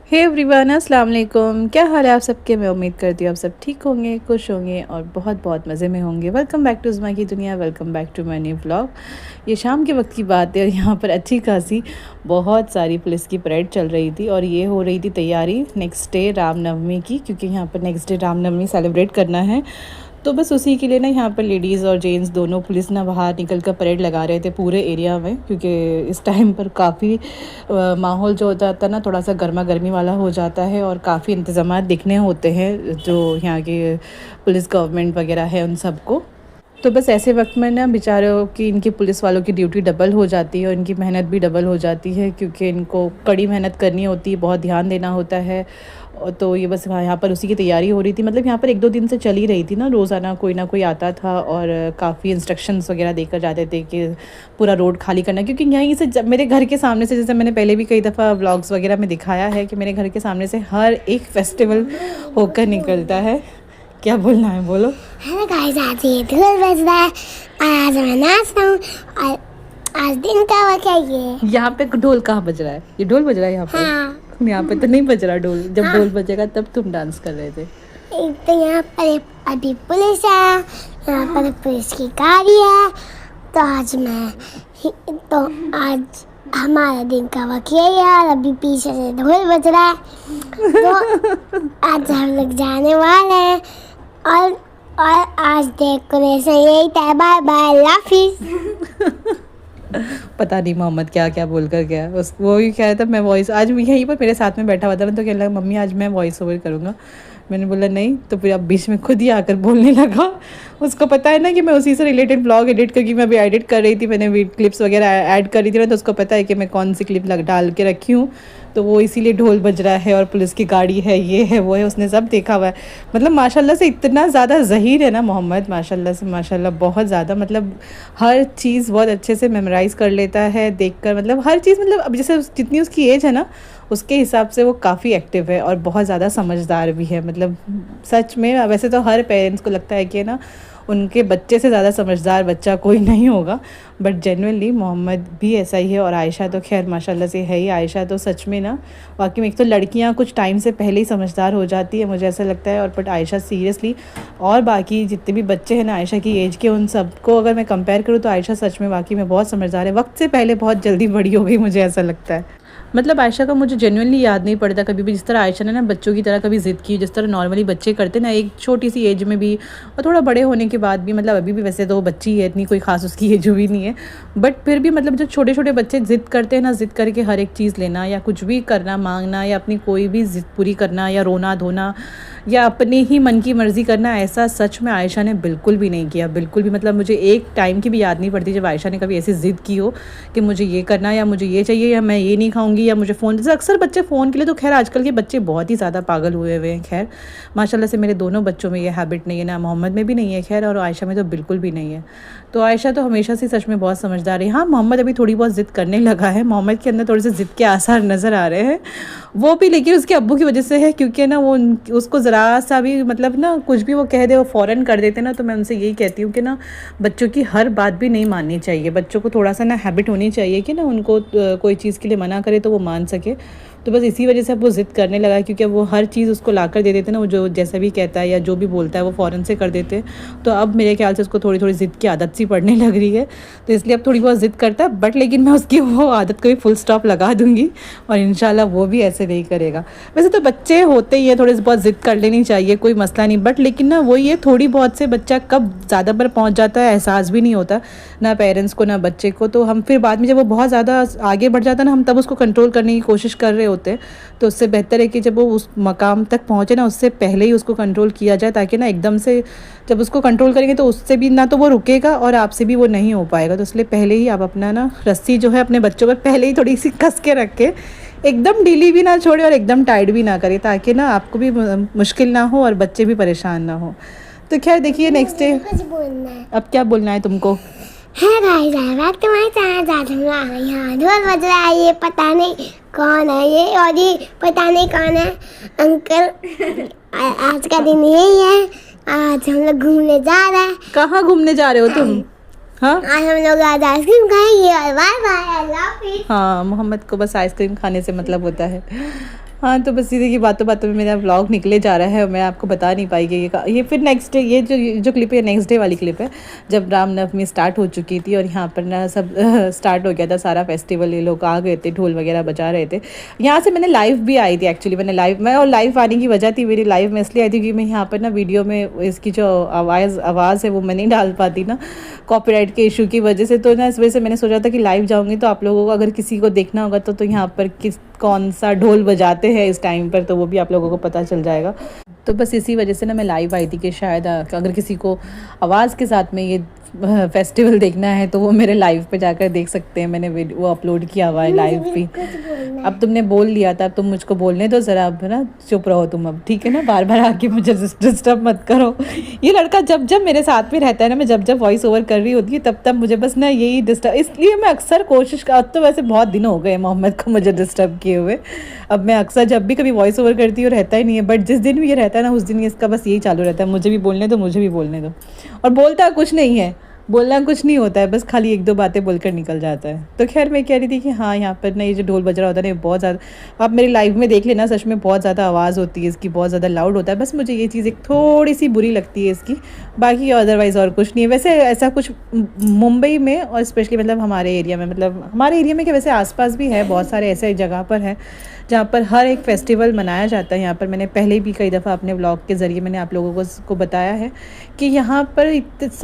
Hey everyone, अस्सलाम वालेकुम। क्या हाल है आप सबके। मैं उम्मीद करती हूँ आप सब ठीक होंगे, खुश होंगे और बहुत बहुत मज़े में होंगे। वेलकम बैक टू उज़्मा की दुनिया, welcome back to my new vlog. ये शाम के वक्त की बात है और यहाँ पर अच्छी खासी बहुत सारी पुलिस की परेड चल रही थी और ये हो रही थी तैयारी नेक्स्ट डे रामनवमी की, क्योंकि यहाँ पर नेक्स्ट डे रामनवमी सेलिब्रेट करना है। तो बस उसी के लिए ना यहाँ पर लेडीज़ और जेंट्स दोनों पुलिस ना बाहर निकल कर परेड लगा रहे थे पूरे एरिया में, क्योंकि इस टाइम पर काफ़ी माहौल जो हो जाता है ना थोड़ा सा गर्मा गर्मी वाला हो जाता है और काफ़ी इंतज़ामात दिखने होते हैं जो यहाँ के पुलिस गवर्नमेंट वगैरह है उन सबको। तो बस ऐसे वक्त में ना बेचारों की इनकी पुलिस वालों की ड्यूटी डबल हो जाती है और इनकी मेहनत भी डबल हो जाती है, क्योंकि इनको कड़ी मेहनत करनी होती है, बहुत ध्यान देना होता है। और तो ये बस यहाँ पर उसी की तैयारी हो रही थी। मतलब यहाँ पर 1-2 दिन से चल ही रही थी ना, रोज़ाना कोई ना कोई आता था और काफ़ी इंस्ट्रक्शंस वगैरह देकर जाते थे कि पूरा रोड खाली करना, क्योंकि यहीं से जब मेरे घर के सामने से, जैसे मैंने पहले भी कई दफ़ा व्लॉग्स वगैरह में दिखाया है कि मेरे घर के सामने से हर एक फेस्टिवल होकर निकलता है। क्या बोलना है, बोलो। हेलो गाइस, आज ये ढोल बज रहा है और आज मैं नाच रहा हूँ और आज दिन का वक्त है ये। यहाँ पे ढोल कहाँ बज रहा है? ये ढोल बज रहा है यहाँ पे? हाँ। यहाँ पे तो नहीं बज रहा ढोल। जब ढोल बजेगा तब तुम डांस कर रहे थे। एक तो यहाँ पर अभी पुलिस है, यहाँ पर पुलिस की गाड़ी है। तो आज हमारा दिन का वक्त यही है और अभी पीछे से ढोल बज रहा है। तो आज हम लोग जाने वाले हैं और आज डेकोरेशन यही था। बाय बाय, अल्लाह हाफिज़। पता नहीं मोहम्मद क्या क्या बोल कर गया। उस वो भी कह रहा था मैं वॉइस, आज यहीं पर मेरे साथ में बैठा हुआ था ना, तो कहने लगा मम्मी आज मैं वॉइस ओवर करूँगा। मैंने बोला नहीं, तो फिर अब बीच में खुद ही आकर बोलने लगा। उसको पता है ना कि मैं उसी से रिलेटेड ब्लॉग एडिट करके मैं अभी एडिट कर रही थी, मैंने क्लिप्स वगैरह ऐड कर रही थी ना, तो उसको पता है कि मैं कौन सी क्लिप डाल के रखी हूँ। तो वो इसीलिए ढोल बज रहा है और पुलिस की गाड़ी है, ये है वो है, उसने सब देखा हुआ है। मतलब माशाल्लाह से इतना ज़्यादा ज़हीर है ना मोहम्मद, माशाल्लाह से माशाल्लाह बहुत ज़्यादा। मतलब हर चीज़ बहुत अच्छे से मेमोराइज़ कर लेता है देखकर। मतलब हर चीज़, मतलब अब जैसे जितनी उसकी एज है ना उसके हिसाब से वो काफ़ी एक्टिव है और बहुत ज़्यादा समझदार भी है। मतलब सच में वैसे तो हर पेरेंट्स को लगता है कि ना उनके बच्चे से ज़्यादा समझदार बच्चा कोई नहीं होगा, बट जेन्युइनली मोहम्मद भी ऐसा ही है। और आयशा तो खैर माशाल्लाह से है ही। आयशा तो सच में ना वाकई में, एक तो लड़कियां कुछ टाइम से पहले ही समझदार हो जाती है मुझे ऐसा लगता है, और बट आयशा सीरियसली, और बाकी जितने भी बच्चे हैं ना आयशा की एज के, उन सबको अगर मैं कंपेयर करूँ तो आयशा सच में वाकई में बहुत समझदार है। वक्त से पहले बहुत जल्दी बड़ी हो गई मुझे ऐसा लगता है। मतलब आयशा का मुझे जेन्युइनली याद नहीं पड़ता कभी भी जिस तरह आयशा ने ना बच्चों की तरह कभी ज़िद की, जिस तरह नॉर्मली बच्चे करते ना एक छोटी सी एज में भी और थोड़ा बड़े होने के बाद भी। मतलब अभी भी वैसे तो वो बच्ची है, इतनी कोई खास उसकी एज भी नहीं है, बट फिर भी मतलब जो छोटे छोटे बच्चे ज़िद करते हैं ना, ज़िद करके हर एक चीज़ लेना या कुछ भी करना, मांगना या अपनी कोई भी ज़िद पूरी करना या रोना धोना या अपने ही मन की मर्ज़ी करना, ऐसा सच में आयशा ने बिल्कुल भी नहीं किया, बिल्कुल भी। मतलब मुझे एक टाइम की भी याद नहीं पड़ती जब आयशा ने कभी ऐसी ज़िद की हो कि मुझे ये करना या मुझे ये चाहिए या मैं ये नहीं खाऊंगी या मुझे फ़ोन। जैसे अक्सर बच्चे फ़ोन के लिए, तो खैर आजकल के बच्चे बहुत ही ज़्यादा पागल हुए हुए हैं। खैर माशाल्लाह से मेरे दोनों बच्चों में ये हैबिट नहीं है, ना मोहम्मद में भी नहीं है खैर, और आयशा में तो बिल्कुल भी नहीं है। तो आयशा तो हमेशा से सच में बहुत समझदार है। हाँ, मोहम्मद अभी थोड़ी बहुत ज़िद करने लगा है, मोहम्मद के अंदर थोड़े से ज़िद के आसार नज़र आ रहे हैं। वो भी लेकिन उसके अब्बू की वजह से है, क्योंकि ना वो उसको ज़रा सा भी मतलब ना कुछ भी वो कह दे वो फ़ौरन कर देते ना। तो मैं उनसे यही कहती हूँ कि ना बच्चों की हर बात भी नहीं माननी चाहिए। बच्चों को थोड़ा सा ना हैबिट होनी चाहिए कि ना उनको कोई चीज़ के लिए मना करे तो वो मान सके। तो बस इसी वजह से अब वो ज़िद करने लगा, क्योंकि वो हर चीज़ उसको ला कर दे देते ना, वो जो जैसा भी कहता है या जो भी बोलता है वो फ़ौरन से कर देते। तो अब मेरे ख्याल से उसको थोड़ी थोड़ी ज़िद की आदत सी पड़ने लग रही है, तो इसलिए अब थोड़ी बहुत ज़िद करता है। बट लेकिन मैं उसकी वो आदत को भी फुल स्टॉप लगा दूँगी और इंशाल्लाह वो भी ऐसे नहीं करेगा। वैसे तो बच्चे होते ही है, थोड़ी बहुत ज़िद कर लेनी चाहिए, कोई मसला नहीं। बट लेकिन ना वही है, थोड़ी बहुत से बच्चा कब ज़्यादा पर पहुँच जाता है एहसास भी नहीं होता ना पेरेंट्स को ना बच्चे को। तो हम फिर बाद में जब वो बहुत ज़्यादा आगे बढ़ जाता है ना, हम तब उसको कंट्रोल करने की कोशिश कर रहे होते हैं। तो उससे बेहतर है कि जब वो उस मकाम तक पहुँचे ना, उससे पहले ही उसको कंट्रोल किया जाए, ताकि ना एकदम से जब उसको कंट्रोल करेंगे तो उससे भी ना तो वो रुकेगा और आपसे भी वो नहीं हो पाएगा। तो इसलिए पहले ही आप अपना ना रस्सी जो है अपने बच्चों पर पहले ही थोड़ी सी कस के रखें, एकदम ढीली भी ना छोड़े और एकदम टाइट भी ना करे, ताकि ना आपको भी मुश्किल ना हो और बच्चे भी परेशान ना हो। तो खैर देखिए नेक्स्ट डे कुछ बोलना है। अब क्या बोलना है तुमको? है गाइस, तुम्हारे साथ आज हम यहाँ ढोल बज रहा है। ये पता नहीं कौन है ये, और ये पता नहीं कौन है अंकल। आज का दिन यही है, आज हम लोग घूमने जा रहे हैं। कहाँ घूमने जा रहे हो तुम? हाँ, आज हम लोग आज आइसक्रीम खाएंगे और बाय बाय, अल्लाह हाफिज़। हाँ, मोहम्मद को बस आइसक्रीम खाने से मतलब होता है। हाँ, तो बस इसी की बातों बातों में मेरा व्लॉग निकले जा रहा है और मैं आपको बता नहीं पाई कि ये फिर नेक्स्ट डे, ये जो क्लिप है नेक्स्ट डे वाली क्लिप है, जब रामनवमी स्टार्ट हो चुकी थी और यहाँ पर ना सब स्टार्ट हो गया था सारा फेस्टिवल, ये लोग आ गए थे, ढोल वगैरह बजा रहे थे। यहाँ से मैंने लाइव भी आई थी एक्चुअली, मैं और लाइव आने की वजह थी मेरी, लाइव में इसलिए आई थी कि मैं यहाँ पर ना वीडियो में इसकी जो आवाज़ है वो मैं नहीं डाल पाती ना, कॉपीराइट के इशू की वजह से। तो ना इस वजह से मैंने सोचा था कि लाइव जाऊँगी तो आप लोगों को अगर किसी को देखना होगा तो यहाँ पर कौन सा ढोल बजाते हैं इस टाइम पर, तो वो भी आप लोगों को पता चल जाएगा। तो बस इसी वजह से ना मैं लाइव आई थी कि शायद अगर किसी को आवाज़ के साथ में ये फेस्टिवल देखना है तो वो मेरे लाइव पे जाकर देख सकते हैं। मैंने वो अपलोड किया हुआ है लाइव भी। अब तुमने बोल लिया था, अब तुम मुझको बोलने दो ज़रा, अब ना चुप रहो तुम अब, ठीक है ना, बार बार आके मुझे डिस्टर्ब मत करो। ये लड़का जब जब मेरे साथ में रहता है ना, मैं जब जब वॉइस ओवर कर रही होती है तब तब मुझे बस ना यही डिस्टर्ब, इसलिए मैं अक्सर कोशिश कर, अब तो वैसे बहुत दिन हो गए मोहम्मद को मुझे डिस्टर्ब किए हुए। अब मैं अक्सर जब भी कभी वॉइस ओवर करती हूँ रहता ही नहीं है, बट जिस दिन भी ये रहता है ना उस दिन इसका बस यही चालू रहता है, मुझे भी बोलने दो, मुझे भी बोलने दो। और बोलता कुछ नहीं है, बोलना कुछ नहीं होता है, बस खाली एक दो बातें बोलकर निकल जाता है। तो खैर मैं कह रही थी कि हाँ, यहाँ पर ना ये जो ढोल बज रहा होता है ना, बहुत ज़्यादा, आप मेरी लाइव में देख लेना, सच में बहुत ज़्यादा आवाज़ होती है इसकी, बहुत ज़्यादा लाउड होता है। बस मुझे ये चीज़ एक थोड़ी सी बुरी लगती है इसकी, बाकी अदरवाइज़ और कुछ नहीं है। वैसे ऐसा कुछ मुंबई में और स्पेशली मतलब हमारे एरिया में, मतलब हमारे एरिया में क्या, वैसे आसपास भी है, बहुत सारे ऐसे जगह पर है जहाँ पर हर एक फेस्टिवल मनाया जाता है। यहाँ पर मैंने पहले भी कई दफ़ा अपने व्लॉग के ज़रिए मैंने आप लोगों को बताया है कि यहाँ पर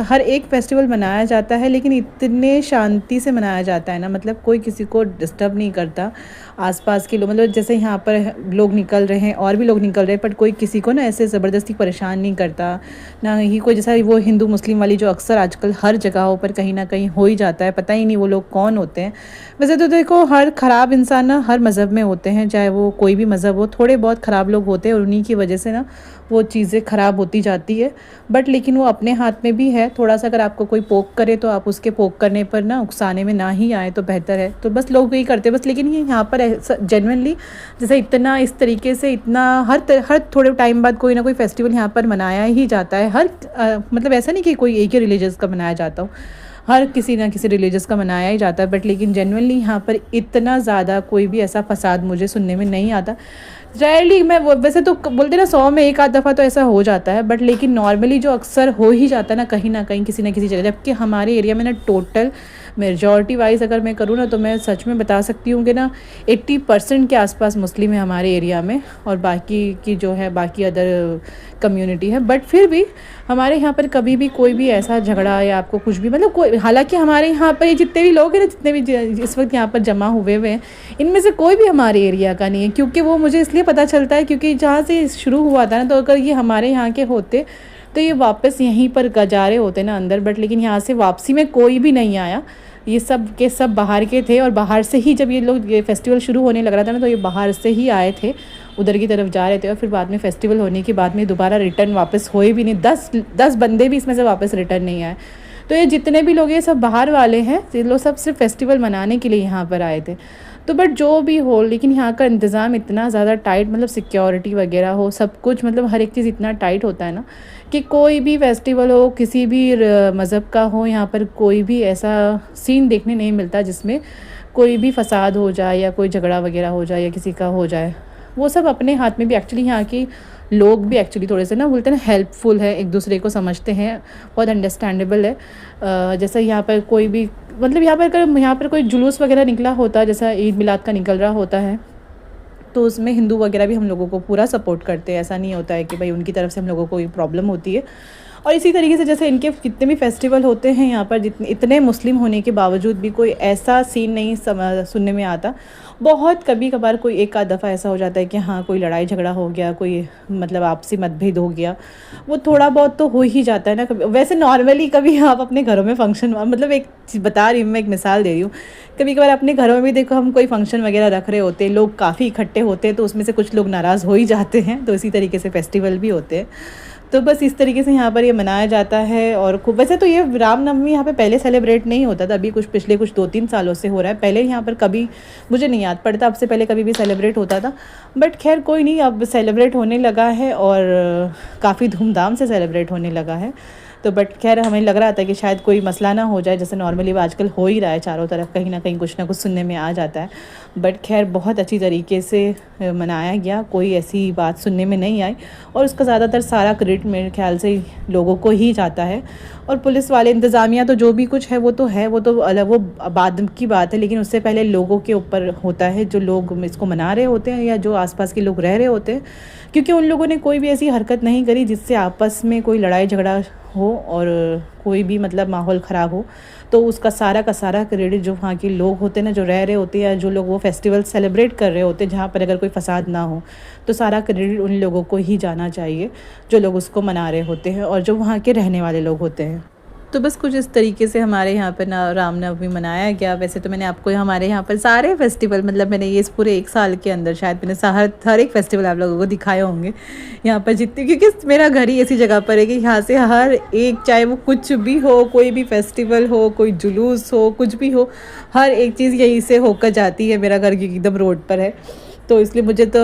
हर एक फेस्टिवल मनाया जाता है, लेकिन इतने शांति से मनाया जाता है ना, मतलब कोई किसी को डिस्टर्ब नहीं करता, आसपास के लोग, मतलब जैसे यहाँ पर लोग निकल रहे हैं और भी लोग निकल रहे हैं, बट कोई किसी को ना ऐसे ज़बरदस्ती परेशान नहीं करता, ना ही कोई जैसा वो हिंदू मुस्लिम वाली जो अक्सर आजकल हर जगहों पर कहीं ना कहीं हो ही जाता है, पता ही नहीं वो लोग कौन होते हैं। वैसे तो देखो, हर ख़राब इंसान ना हर मज़हब में होते हैं, चाहे वो कोई भी मज़हब हो, थोड़े बहुत ख़राब लोग होते हैं और उन्हीं की वजह से ना वो चीज़ें ख़राब होती जाती है। बट लेकिन वो अपने हाथ में भी है, थोड़ा सा अगर आपको कोई पोक करे तो आप उसके पोक करने पर ना उकसाने में ना ही आए तो बेहतर है। तो बस लोग यही करते हैं बस। लेकिन ये यहाँ पर जेन्युइनली जैसे इतना इस तरीके से इतना हर थोड़े टाइम बाद कोई ना कोई फेस्टिवल यहाँ पर मनाया ही जाता है। मतलब ऐसा नहीं कि कोई एक ही रिलीजियस का मनाया जाता हो, हर किसी ना किसी रिलीजियस का मनाया ही जाता है। बट लेकिन जेन्युइनली यहाँ पर इतना ज़्यादा कोई भी ऐसा फसाद मुझे सुनने में नहीं आता। रेयरली, मैं वैसे तो बोलते ना 100 में एक आध दफ़ा तो ऐसा हो जाता है, बट लेकिन नॉर्मली जो अक्सर हो ही जाता है ना कहीं किसी ना किसी जगह, जबकि हमारे एरिया में ना टोटल मेजॉरिटी वाइज अगर मैं करूँ ना तो मैं सच में बता सकती हूँ कि ना 80% के आसपास मुस्लिम है हमारे एरिया में, और बाकी की जो है बाकी अदर कम्युनिटी है। बट फिर भी हमारे यहाँ पर कभी भी कोई भी ऐसा झगड़ा या आपको कुछ भी, मतलब कोई, हालांकि हमारे यहाँ पर ये जितने भी लोग हैं ना, जितने भी इस वक्त यहाँ पर जमा हुए हैं, इनमें से कोई भी हमारे एरिया का नहीं है, क्योंकि वो मुझे इसलिए पता चलता है क्योंकि जहाँ से शुरू हुआ था ना, तो अगर ये हमारे यहाँ के होते तो ये वापस यहीं पर जा रहे होते ना अंदर। बट लेकिन यहाँ से वापसी में कोई भी नहीं आया, ये सब के सब बाहर के थे, और बाहर से ही जब ये लोग ये फेस्टिवल शुरू होने लग रहा था ना, तो ये बाहर से ही आए थे, उधर की तरफ जा रहे थे, और फिर बाद में फेस्टिवल होने के बाद में दोबारा रिटर्न वापस हुए भी नहीं। 10 बंदे भी इसमें से वापस रिटर्न नहीं आए। तो ये जितने भी लोग ये सब बाहर वाले हैं, ये लोग सब सिर्फ फेस्टिवल मनाने के लिए यहाँ पर आए थे। तो बट जो भी हो, लेकिन यहाँ का इंतज़ाम इतना ज़्यादा टाइट, मतलब सिक्योरिटी वगैरह हो, सब कुछ, मतलब हर एक चीज़ इतना टाइट होता है ना कि कोई भी फेस्टिवल हो, किसी भी मज़हब का हो, यहाँ पर कोई भी ऐसा सीन देखने नहीं मिलता जिसमें कोई भी फसाद हो जाए या कोई झगड़ा वगैरह हो जाए या किसी का हो जाए। वो सब अपने हाथ में भी, एक्चुअली यहाँ की लोग भी एक्चुअली थोड़े से ना बोलते हैं ना हेल्पफुल है, एक दूसरे को समझते हैं, बहुत अंडरस्टैंडेबल है। जैसा यहाँ पर कोई भी, मतलब यहाँ पर कोई जुलूस वगैरह निकला होता है, जैसा ईद मिलाद का निकल रहा होता है, तो उसमें हिंदू वगैरह भी हम लोगों को पूरा सपोर्ट करते हैं। ऐसा नहीं होता है कि भाई उनकी तरफ से हम लोगों को कोई प्रॉब्लम होती है। और इसी तरीके से जैसे इनके जितने भी फेस्टिवल होते हैं यहाँ पर, इतने मुस्लिम होने के बावजूद भी कोई ऐसा सीन नहीं सुनने में आता। बहुत कभी कभार कोई एक आध दफ़ा ऐसा हो जाता है कि हाँ कोई लड़ाई झगड़ा हो गया, कोई मतलब आपसी मतभेद हो गया, वो थोड़ा बहुत तो हो ही जाता है ना कभी। वैसे नॉर्मली कभी आप अपने घरों में फंक्शन, मतलब एक बता रही हूँ मैं, एक मिसाल दे रही हूँ, कभी कभार अपने घरों में भी देखो, हम कोई फंक्शन वगैरह रख रहे होते हैं, लोग काफ़ी इकट्ठे होते हैं, तो उसमें से कुछ लोग नाराज़ हो ही जाते हैं। तो इसी तरीके से फेस्टिवल भी होते हैं। तो बस इस तरीके से यहाँ पर ये मनाया जाता है। और खूब, वैसे तो ये रामनवमी यहाँ पे पहले सेलिब्रेट नहीं होता था, अभी पिछले 2-3 सालों से हो रहा है। पहले यहाँ पर कभी मुझे नहीं याद पड़ता, अब से पहले कभी भी सेलिब्रेट होता था। बट खैर कोई नहीं, अब सेलिब्रेट होने लगा है और काफ़ी धूमधाम से सेलिब्रेट होने लगा है। तो बट खैर हमें लग रहा था कि शायद कोई मसला ना हो जाए, जैसे नॉर्मली आजकल हो ही रहा है, चारों तरफ कहीं ना कहीं कुछ ना कुछ सुनने में आ जाता है। बट खैर बहुत अच्छी तरीके से मनाया गया, कोई ऐसी बात सुनने में नहीं आई और उसका ज़्यादातर सारा क्रेडिट मेरे ख्याल से लोगों को ही जाता है। और पुलिस वाले, इंतज़ामिया तो जो भी कुछ है वो तो है, वो तो अलग, वो बाद की बात है, लेकिन उससे पहले लोगों के ऊपर होता है, जो लोग इसको मना रहे होते हैं या जो आसपास के लोग रह रहे होते हैं, क्योंकि उन लोगों ने कोई भी ऐसी हरकत नहीं करी जिससे आपस में कोई लड़ाई झगड़ा हो और कोई भी मतलब माहौल ख़राब हो। तो उसका सारा का सारा क्रेडिट जो वहाँ के लोग होते हैं ना, जो रह रहे होते हैं या जो लोग वो फेस्टिवल सेलिब्रेट कर रहे होते हैं जहाँ पर अगर कोई फसाद ना हो, तो सारा क्रेडिट उन लोगों को ही जाना चाहिए जो लोग उसको मना रहे होते हैं और जो वहाँ के रहने वाले लोग होते हैं। तो बस कुछ इस तरीके से हमारे यहाँ पर ना रामनवमी मनाया गया। वैसे तो मैंने आपको हमारे यहाँ पर सारे फेस्टिवल, मतलब मैंने ये इस पूरे 1 साल के अंदर शायद मैंने हर एक फेस्टिवल आप लोगों को दिखाए होंगे यहाँ पर जितने, क्योंकि मेरा घर ही ऐसी जगह पर है कि यहाँ से हर एक, चाहे वो कुछ भी हो, कोई भी फेस्टिवल हो, कोई जुलूस हो, कुछ भी हो, हर एक चीज़ यहीं से होकर जाती है। मेरा घर एकदम रोड पर है, तो इसलिए मुझे तो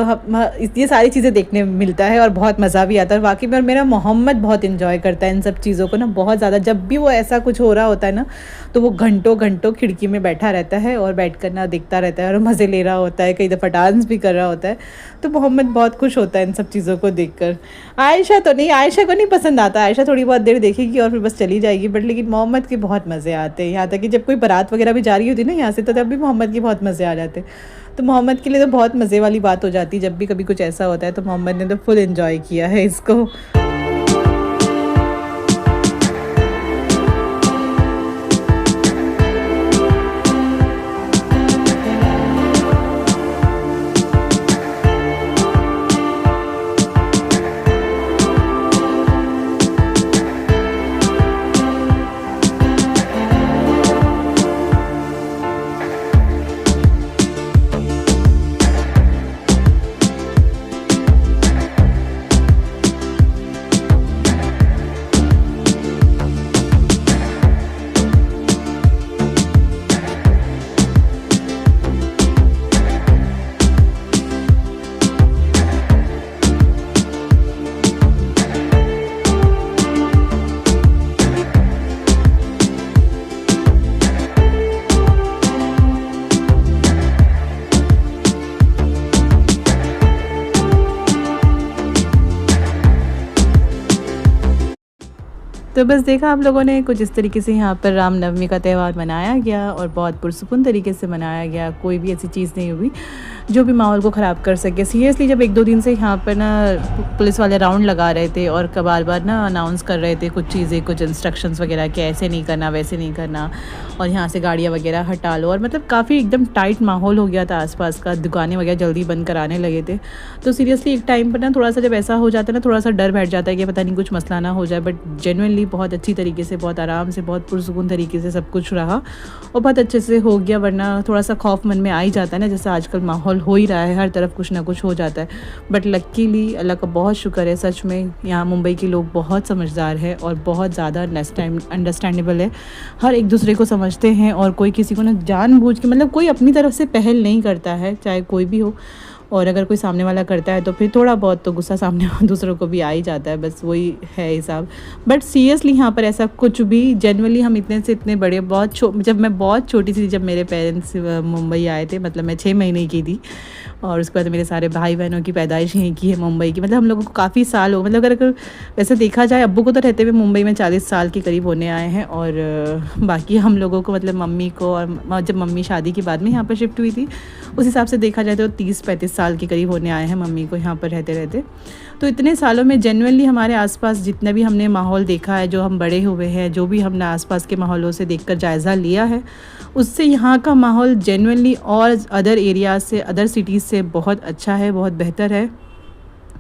ये सारी चीज़ें देखने में मिलता है और बहुत मज़ा भी आता है वाकई में। और मेरा मोहम्मद बहुत इन्जॉय करता है इन सब चीज़ों को ना, बहुत ज़्यादा। जब भी वो ऐसा कुछ हो रहा होता है ना, तो वो घंटों घंटों खिड़की में बैठा रहता है और बैठ कर ना देखता रहता है और मज़े ले रहा होता है, कई दफ़ा डांस भी कर रहा होता है। तो मोहम्मद बहुत खुश होता है इन सब चीज़ों को देख कर। आयशा तो नहीं, आयशा को नहीं पसंद आता, आयशा थोड़ी बहुत देर देखेगी और फिर बस चली जाएगी। बट लेकिन मोहम्मद के बहुत मज़े आते हैं, यहाँ तक कि जब कोई बारात वगैरह भी जा रही होती है ना यहाँ से, तो तब भी मोहम्मद के बहुत मज़े आ जाते हैं। तो मोहम्मद के लिए तो बहुत मज़े वाली बात हो जाती है, जब भी कभी कुछ ऐसा होता है तो मोहम्मद ने तो फुल एंजॉय किया है इसको। तो बस देखा आप लोगों ने, कुछ इस तरीके से यहाँ पर रामनवमी का त्यौहार मनाया गया और बहुत पुरसुकून तरीके से मनाया गया। कोई भी ऐसी चीज़ नहीं हुई जो भी माहौल को ख़राब कर सके। सीरियसली जब 1-2 दिन से यहाँ पर ना पुलिस वाले राउंड लगा रहे थे और बार बार ना अनाउंस कर रहे थे कुछ चीज़ें, कुछ इंस्ट्रक्शंस वगैरह कि ऐसे नहीं करना, वैसे नहीं करना, और यहाँ से गाड़ियाँ वगैरह हटा लो, और मतलब काफ़ी एकदम टाइट माहौल हो गया था आसपास का, दुकानें वगैरह जल्दी बंद कराने लगे थे। तो सीरियसली एक टाइम पर ना थोड़ा सा जब ऐसा हो जाता है ना, थोड़ा सा डर बैठ जाता है कि पता नहीं कुछ मसला ना हो जाए। बट जेन्युइनली बहुत अच्छी तरीके से, बहुत आराम से, बहुत पुरसुकून तरीके से सब कुछ रहा और बहुत अच्छे से हो गया। वरना थोड़ा सा खौफ मन में आ ही जाता है ना, जैसे आजकल माहौल हो ही रहा है, हर तरफ कुछ ना कुछ हो जाता है। बट लकीली अल्लाह का बहुत शुक्र है, सच में यहाँ मुंबई के लोग बहुत समझदार हैं और बहुत ज़्यादा अंडरस्टैंडेबल है, हर एक दूसरे को समझते हैं और कोई किसी को ना जानबूझ के, मतलब कोई अपनी तरफ से पहल नहीं करता है, चाहे कोई भी हो। और अगर कोई सामने वाला करता है तो फिर थोड़ा बहुत तो गुस्सा सामने दूसरों को भी आ ही जाता है, बस वही है हिसाब। बट सीरियसली यहाँ पर ऐसा कुछ भी, जनरली हम इतने से इतने बड़े, जब मैं बहुत छोटी सी, जब मेरे पेरेंट्स मुंबई आए थे, मतलब मैं 6 महीने की थी, और उसके बाद मेरे सारे भाई बहनों की पैदाइश यहीं की है मुंबई की, मतलब हम लोगों को काफ़ी साल हो, मतलब अगर वैसे देखा जाए अब्बू को तो रहते हुए मुंबई में 40 साल के करीब होने आए हैं, और बाकी हम लोगों को, मतलब मम्मी को, और जब मम्मी शादी के बाद में यहाँ पर शिफ्ट हुई थी, उस हिसाब से देखा जाए तो 30-35 साल के करीब होने आए हैं मम्मी को यहाँ पर रहते रहते। तो इतने सालों में जेन्युइनली हमारे आसपास जितना भी हमने माहौल देखा है, जो हम बड़े हुए हैं, जो भी हमने आसपास के माहौलों से देखकर जायज़ा लिया है, उससे यहाँ का माहौल जेन्युइनली और अदर एरियाज़ से, अदर सिटीज़ से बहुत अच्छा है, बहुत बेहतर है।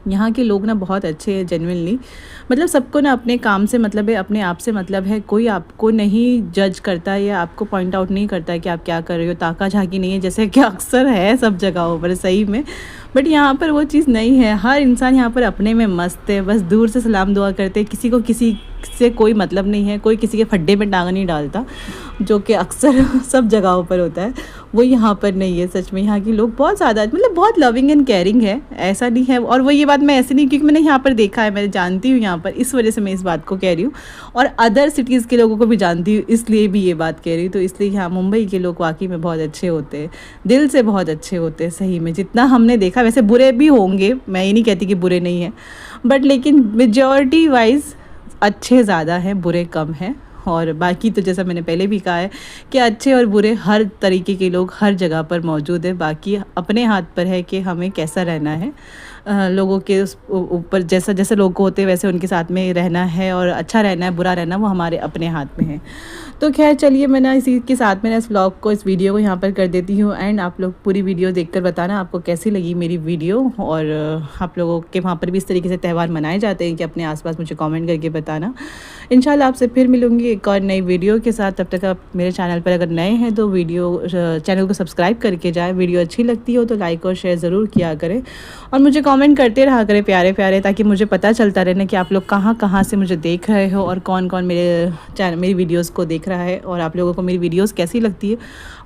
यहाँ के लोग ना बहुत अच्छे हैं जेन्युइनली, मतलब सबको ना अपने काम से मतलब है, अपने आप से मतलब है, कोई आपको नहीं जज करता है या आपको पॉइंट आउट नहीं करता है कि आप क्या कर रहे हो, ताका झाकी नहीं है जैसे कि अक्सर है सब जगहों पर सही में। बट यहाँ पर वो चीज़ नहीं है, हर इंसान यहाँ पर अपने में मस्त है, बस दूर से सलाम दुआ करते हैं, किसी को किसी से कोई मतलब नहीं है, कोई किसी के फड्डे में टांग नहीं डालता। जो कि अक्सर सब जगहों पर होता है, वो यहाँ पर नहीं है। सच में यहाँ के लोग बहुत ज़्यादा मतलब बहुत लविंग एंड केयरिंग है, ऐसा नहीं है। और वो ये बात मैं ऐसे नहीं, क्योंकि मैंने यहाँ पर देखा है, मैं जानती हूँ यहाँ पर, इस वजह से मैं इस बात को कह रही हूँ। और अदर सिटीज़ के लोगों को भी जानती हूँ, इसलिए भी ये बात कह रही हूँ। तो इसलिए यहाँ मुंबई के लोग वाकई में बहुत अच्छे होते हैं, दिल से बहुत अच्छे होते हैं सही में, जितना हमने देखा। वैसे बुरे भी होंगे, मैं ये नहीं कहती कि बुरे नहीं हैं, बट लेकिन मेजॉरिटी वाइज अच्छे ज़्यादा हैं, बुरे कम हैं। और बाकी तो जैसा मैंने पहले भी कहा है कि अच्छे और बुरे हर तरीके के लोग हर जगह पर मौजूद है। बाकी अपने हाथ पर है कि हमें कैसा रहना है, लोगों के उस ऊपर जैसा जैसे लोग होते हैं वैसे उनके साथ में रहना है, और अच्छा रहना है बुरा रहना वो हमारे अपने हाथ में है। तो खैर चलिए, मैं ना इसी के साथ में ना इस व्लॉग को, इस वीडियो को यहाँ पर कर देती हूँ एंड। आप लोग पूरी वीडियो देखकर बताना आपको कैसी लगी मेरी वीडियो। और आप लोगों के वहाँ पर भी इस तरीके से त्यौहार मनाए जाते हैं कि अपने आसपास मुझे कमेंट करके बताना। इंशाल्लाह आपसे फिर मिलूँगी एक और नई वीडियो के साथ। तब तक आप मेरे चैनल पर अगर नए हैं तो चैनल को सब्सक्राइब करके जाएँ। वीडियो अच्छी लगती हो तो लाइक और शेयर ज़रूर किया करें, और मुझे कमेंट करते रहा करें प्यारे प्यारे, ताकि मुझे पता चलता रहे ना कि आप लोग कहाँ कहाँ से मुझे देख रहे हो और कौन कौन मेरी वीडियोस को देख रहा है, और आप लोगों को मेरी वीडियोस कैसी लगती है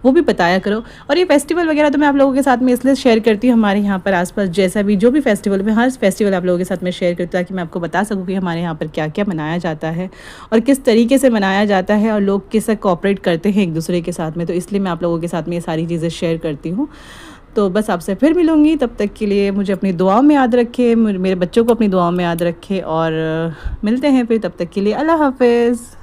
वो भी बताया करो। और ये फेस्टिवल वगैरह तो मैं आप लोगों के साथ में इसलिए शेयर करती हूँ, हमारे यहाँ पर आसपास जैसा भी जो भी फेस्टिवल, मैं हर फेस्टिवल आप लोगों के साथ में शेयर करती हूँ, ताकि मैं आपको बता सकूँ कि हमारे यहाँ पर क्या क्या मनाया जाता है और किस तरीके से मनाया जाता है, और लोग किस तरह कोऑपरेट करते हैं एक दूसरे के साथ में। तो इसलिए मैं आप लोगों के साथ में ये सारी चीज़ें शेयर करती हूँ। तो बस आपसे फिर मिलूँगी, तब तक के लिए मुझे अपनी दुआओं में याद रखें, मेरे बच्चों को अपनी दुआओं में याद रखें, और मिलते हैं फिर। तब तक के लिए अल्लाह हाफ़िज़।